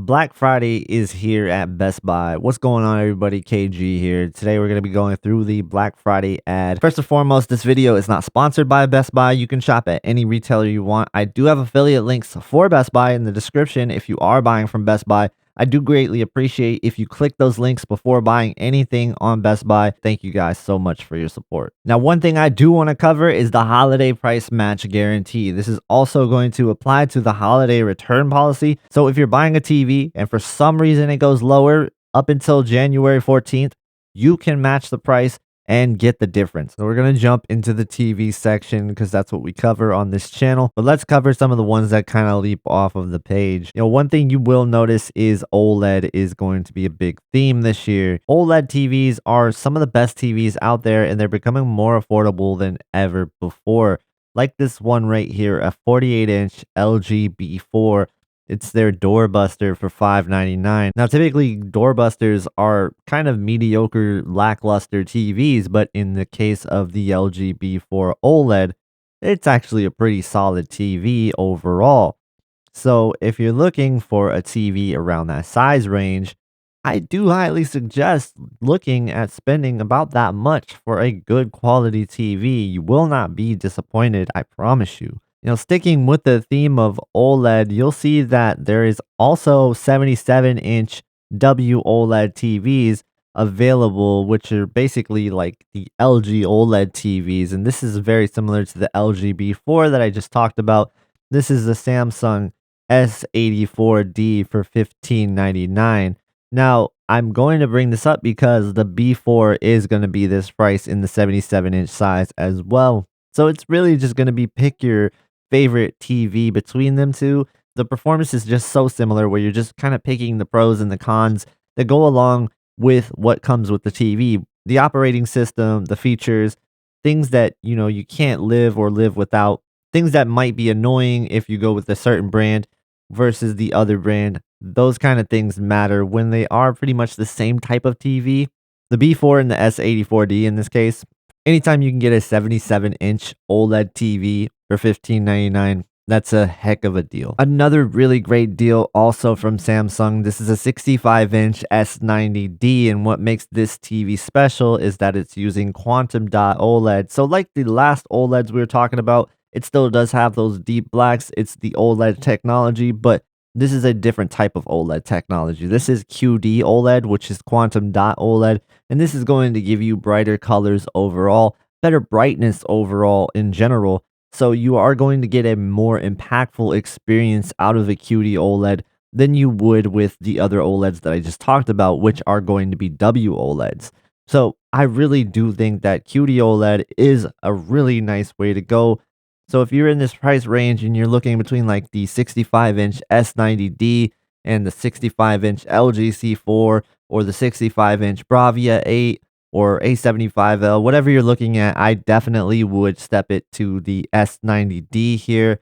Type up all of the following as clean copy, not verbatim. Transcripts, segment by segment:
Black Friday is here at Best Buy. What's going on, everybody? KG here. Today we're going to be going through the Black Friday ad. First and foremost, this video is not sponsored by Best Buy. You can shop at any retailer you want. I do have affiliate links for Best Buy in the description if you are buying from Best Buy. I do greatly appreciate if you click those links before buying anything on Best Buy. Thank you guys so much for your support. Now, one thing I do want to cover is the holiday price match guarantee. This is also going to apply to the holiday return policy. So if you're buying a TV and for some reason it goes lower up until January 14th, you can match the price and get the difference. So we're going to jump into the TV section because that's what we cover on this channel. But let's cover some of the ones that kind of leap off of the page. One thing you will notice is OLED is going to be a big theme this year. OLED TVs are some of the best TVs out there, and they're becoming more affordable than ever before. Like this one right here, a 48-inch LG B4. It's their doorbuster for $599. Now, typically, doorbusters are kind of mediocre, lackluster TVs, but in the case of the LG B4 OLED, it's actually a pretty solid TV overall. So if you're looking for a TV around that size range, I do highly suggest looking at spending about that much for a good quality TV. You will not be disappointed, I promise you. Sticking with the theme of OLED, you'll see that there is also 77-inch WOLED TVs available, which are basically like the LG OLED TVs. And this is very similar to the LG B4 that I just talked about. This is the Samsung S84D for $1599. Now, I'm going to bring this up because the B4 is going to be this price in the 77-inch size as well. So it's really just going to be pick your favorite TV between them two. The performance is just so similar where you're just kind of picking the pros and the cons that go along with what comes with the TV. The operating system, the features, things that, you can't live without, things that might be annoying if you go with a certain brand versus the other brand. Those kind of things matter when they are pretty much the same type of TV. The B4 and the S84D in this case, anytime you can get a 77-inch OLED TV for $1599, that's a heck of a deal. Another really great deal also from Samsung. This is a 65-inch S90D, and what makes this TV special is that it's using quantum dot OLED. So like the last OLEDs we were talking about, it still does have those deep blacks. It's the OLED technology, but this is a different type of OLED technology. This is QD OLED, which is quantum dot OLED, and this is going to give you brighter colors overall, better brightness overall in general. So you are going to get a more impactful experience out of a QD OLED than you would with the other OLEDs that I just talked about, which are going to be WOLEDs. So I really do think that QD OLED is a really nice way to go. So if you're in this price range and you're looking between like the 65-inch S90D and the 65-inch LG C4 or the 65-inch Bravia 8 or A75L, whatever you're looking at, I definitely would step it to the S90D here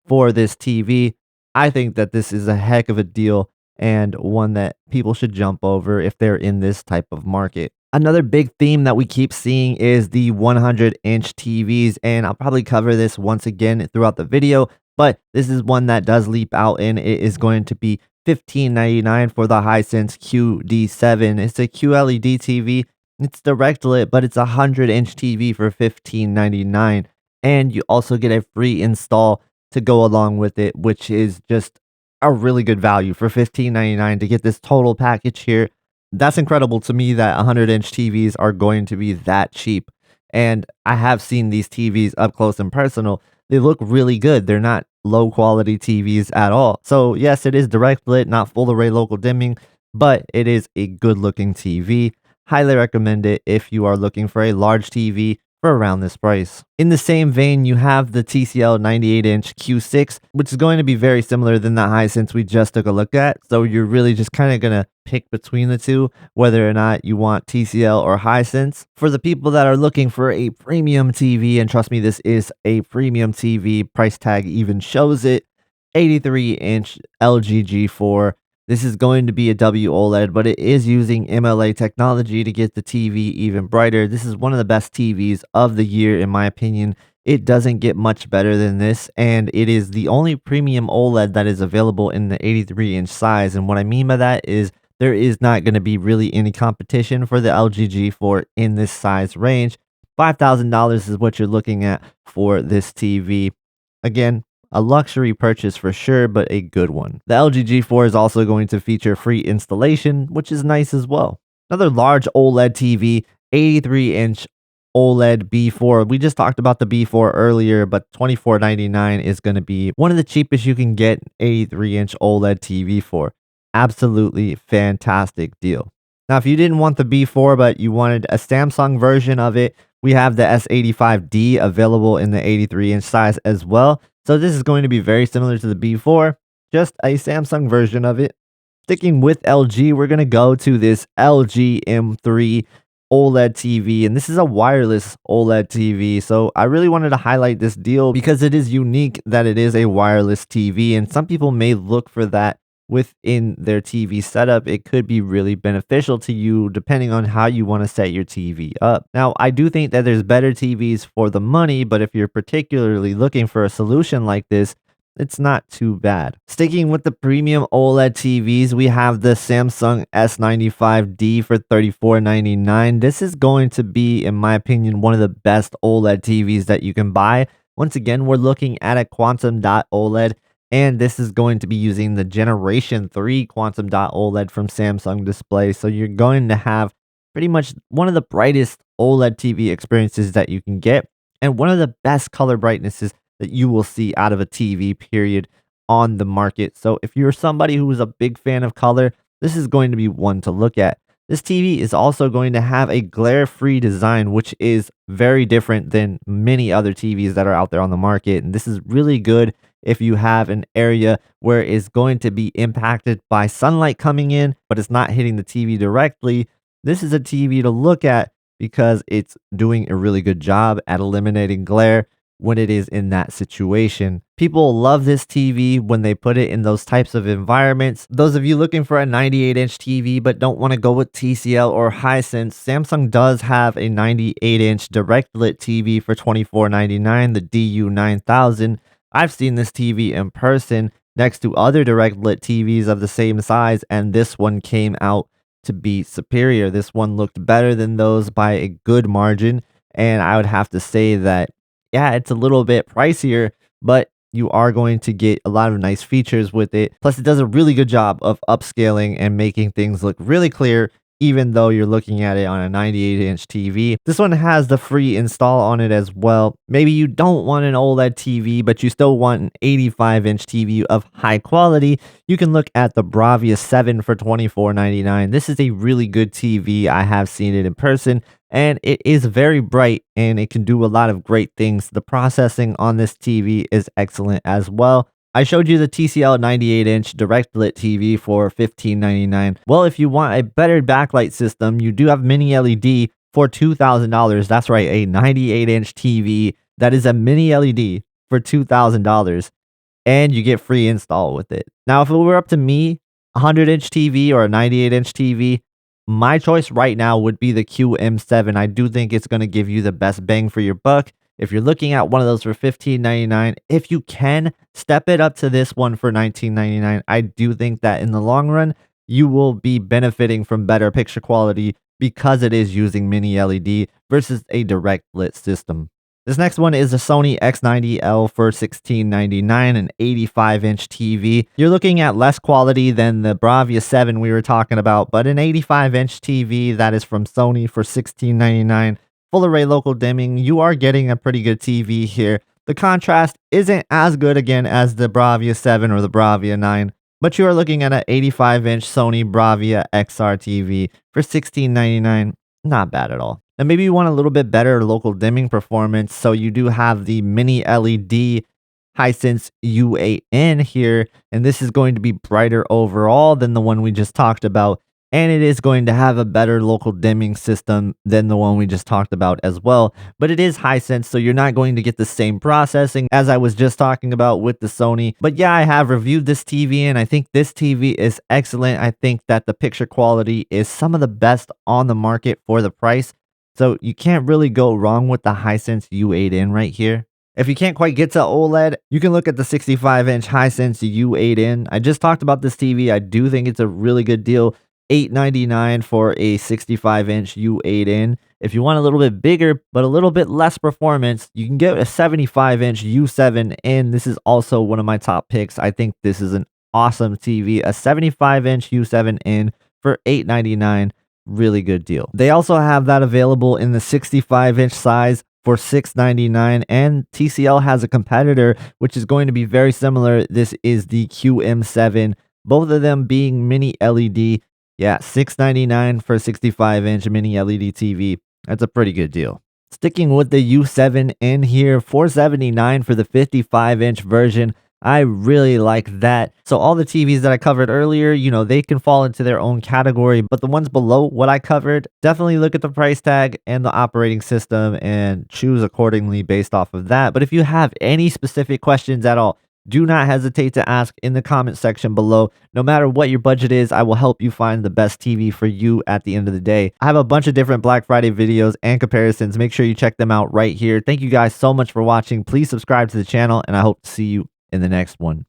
for this TV. I think that this is a heck of a deal and one that people should jump over if they're in this type of market. Another big theme that we keep seeing is the 100-inch TVs, and I'll probably cover this once again throughout the video, but this is one that does leap out, and it is going to be $1599 for the HighSense QD7. It's a QLED TV. It's direct lit, but it's a 100-inch TV for $1599, and you also get a free install to go along with it, which is just a really good value for $1599 to get this total package here. That's incredible to me that 100-inch TVs are going to be that cheap. And I have seen these TVs up close and personal. They look really good. They're not low quality TVs at all. So yes, it is direct lit, not full array local dimming, but it is a good looking TV. Highly recommend it if you are looking for a large TV for around this price. In the same vein, you have the TCL 98-inch Q6, which is going to be very similar than the Hisense we just took a look at. So you're really just kind of going to pick between the two, whether or not you want TCL or Hisense. For the people that are looking for a premium TV, and trust me, this is a premium TV, price tag even shows it, 83-inch LG G4. This is going to be a WOLED, but it is using MLA technology to get the TV even brighter. This is one of the best TVs of the year, in my opinion. It doesn't get much better than this, and it is the only premium OLED that is available in the 83-inch size. And what I mean by that is there is not going to be really any competition for the LG G4 in this size range. $5,000 is what you're looking at for this TV. Again, a luxury purchase for sure, but a good one. The LG G4 is also going to feature free installation, which is nice as well. Another large OLED TV, 83-inch OLED B4. We just talked about the B4 earlier, but $24.99 is going to be one of the cheapest you can get 83-inch OLED TV for. Absolutely fantastic deal. Now, if you didn't want the B4, but you wanted a Samsung version of it, we have the S85D available in the 83-inch size as well. So this is going to be very similar to the B4, just a Samsung version of it. Sticking with LG, we're going to go to this LG M3 OLED TV, and this is a wireless OLED TV. So I really wanted to highlight this deal because it is unique that it is a wireless TV, and some people may look for that within their TV setup. It could be really beneficial to you depending on how you want to set your TV up. Now, I do think that there's better TVs for the money, but if you're particularly looking for a solution like this, it's not too bad. Sticking with the premium OLED TVs, we have the Samsung S95D for $34.99. This is going to be, in my opinion, one of the best OLED TVs that you can buy. Once again, we're looking at a quantum dot OLED, and this is going to be using the Generation 3 quantum dot OLED from Samsung Display. So you're going to have pretty much one of the brightest OLED TV experiences that you can get, and one of the best color brightnesses that you will see out of a TV period on the market. So if you're somebody who is a big fan of color, this is going to be one to look at. This TV is also going to have a glare-free design, which is very different than many other TVs that are out there on the market. And this is really good if you have an area where it's going to be impacted by sunlight coming in, but it's not hitting the TV directly. This is a TV to look at because it's doing a really good job at eliminating glare when it is in that situation. People love this TV when they put it in those types of environments. Those of you looking for a 98-inch TV but don't want to go with TCL or Hisense, Samsung does have a 98-inch direct lit TV for $24.99, the DU9000. I've seen this TV in person next to other direct lit TVs of the same size, and this one came out to be superior. This one looked better than those by a good margin, and I would have to say that yeah, it's a little bit pricier, but you are going to get a lot of nice features with it. Plus, it does a really good job of upscaling and making things look really clear, even though you're looking at it on a 98-inch TV. This one has the free install on it as well. Maybe you don't want an OLED TV, but you still want an 85-inch TV of high quality. You can look at the Bravia 7 for $24.99. This is a really good TV. I have seen it in person, and it is very bright and it can do a lot of great things. The processing on this TV is excellent as well. I showed you the TCL 98-inch direct lit TV for $15.99. Well, if you want a better backlight system, you do have mini LED for $2,000. That's right, a 98-inch TV that is a mini LED for $2,000, and you get free install with it. Now, if it were up to me, a 100-inch TV or a 98-inch TV, my choice right now would be the QM7. I do think it's going to give you the best bang for your buck. If you're looking at one of those for $15.99, if you can, step it up to this one for $19.99. I do think that in the long run, you will be benefiting from better picture quality because it is using mini LED versus a direct lit system. This next one is a Sony X90L for $16.99, an 85-inch TV. You're looking at less quality than the Bravia 7 we were talking about, but an 85-inch TV that is from Sony for $16.99. Full array local dimming, you are getting a pretty good TV here. The contrast isn't as good again as the Bravia 7 or the Bravia 9, but you are looking at an 85-inch Sony Bravia XR TV for $16.99. Not bad at all. And maybe you want a little bit better local dimming performance, so you do have the mini LED Hisense U8N here, and this is going to be brighter overall than the one we just talked about, and it is going to have a better local dimming system than the one we just talked about as well. But it is Hisense, so you're not going to get the same processing as I was just talking about with the Sony. But yeah, I have reviewed this TV, and I think this TV is excellent. I think that the picture quality is some of the best on the market for the price. So you can't really go wrong with the Hisense U8N right here. If you can't quite get to OLED, you can look at the 65-inch Hisense U8N. I just talked about this TV. I do think it's a really good deal. $899 for a 65-inch U8N. If you want a little bit bigger but a little bit less performance, you can get a 75-inch U7N. This is also one of my top picks. I think this is an awesome TV. A 75-inch U7N for $899. Really good deal. They also have that available in the 65-inch size for $699, and TCL has a competitor which is going to be very similar. This is the QM7, both of them being mini LED. Yeah, $699 for a 65-inch mini LED TV. That's a pretty good deal. Sticking with the U7N here, $479 for the 55-inch version. I really like that. So all the TVs that I covered earlier, you know, they can fall into their own category, but the ones below what I covered, definitely look at the price tag and the operating system and choose accordingly based off of that. But if you have any specific questions at all, do not hesitate to ask in the comment section below. No matter what your budget is, I will help you find the best TV for you at the end of the day. I have a bunch of different Black Friday videos and comparisons. Make sure you check them out right here. Thank you guys so much for watching. Please subscribe to the channel, and I hope to see you in the next one.